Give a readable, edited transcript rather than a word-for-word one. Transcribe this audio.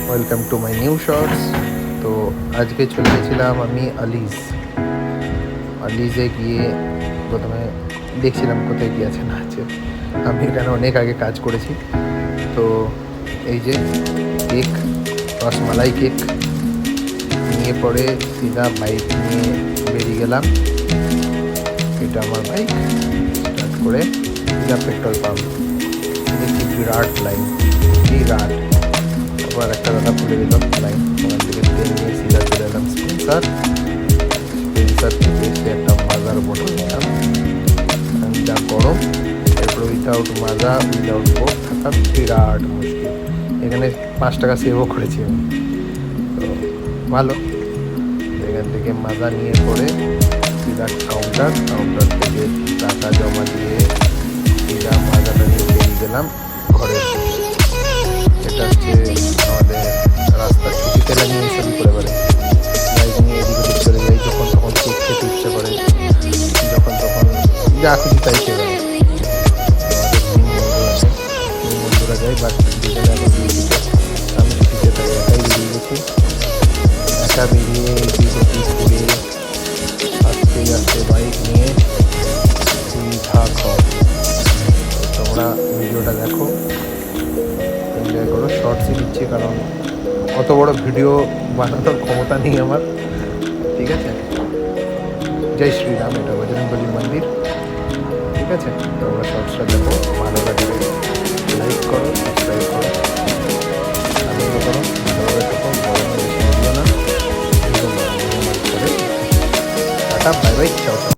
Welcome to my new shorts. তো আজকে চলে গেছিলাম আমি আলিজে গিয়ে প্রথমে দেখছিলাম কোথায় গিয়ে আছে না আছে। আমি এখানে অনেক আগে কাজ করেছি। তো এই যে কেক, রসমালাই কেক নিয়ে পরে সিধা বাইক নিয়ে বেরিয়ে গেলাম। এটা আমার বাইক, স্টার্ট করে সিধা পেট্রোল পাম্প। দেখছি বিরাট লাইন, বিরাট। তারপর একটা কথা ভুলে দিল লাইন, ওখান থেকে তেল নিয়ে সিধা চলে এলাম স্পেন্সার থেকে এসে একটা মাজার বোতল নিলাম। যা গরম, এরপর উইথাউট মাজা উইথাউট কোক থাকা বিরাট মুশকিল। এখানে 5 টাকা সেভও করেছি আমি, তো ভালো। এখান থেকে মাজা নিয়ে পরে সিধা কাউন্টার থেকে টাকা জমা দিয়ে সিধা মাজাটা নিয়ে বেরিয়ে গেলাম ঘরের দিকে। এটা হচ্ছে আমাদের রাস্তা, ছুটি তেলা নিয়ে এসবই করে পারে। বাইক নিয়ে এদিক ওদিক চলে যাই, যখন তখন কেক খেতে ইচ্ছে করে, যখন তখন যা খুশি তাই খেয়ে যাবে। আমাদের 3 বন্ধুরা যায়, বাট দুজনে এখন দিয়ে দিতে। আমি ছুটিতে তাই একাই বেরিয়ে গেছি। একা বেরিয়ে ঘুরে আস্তে আস্তে বাইক নিয়ে সিধা ঘর। তোমরা ভিডিওটা দেখো, এনজয় করো। শর্টসই দিচ্ছি কারণ অত বড় ভিডিও বানানোর ক্ষমতা নেই আমার, ঠিক আছে। জয় শ্রীরাম, এটা বজরংবলী মন্দির, ঠিক আছে। তোমরা শর্টসটা দেখো, ভালো লাগলে লাইক করো, সাবস্ক্রাইব করো, আনন্দ করো, ভালোভাবে থাকো। গরমে বেশি ভিডিও না, ভিডিও করে টাটা, বাই বাই, চাও।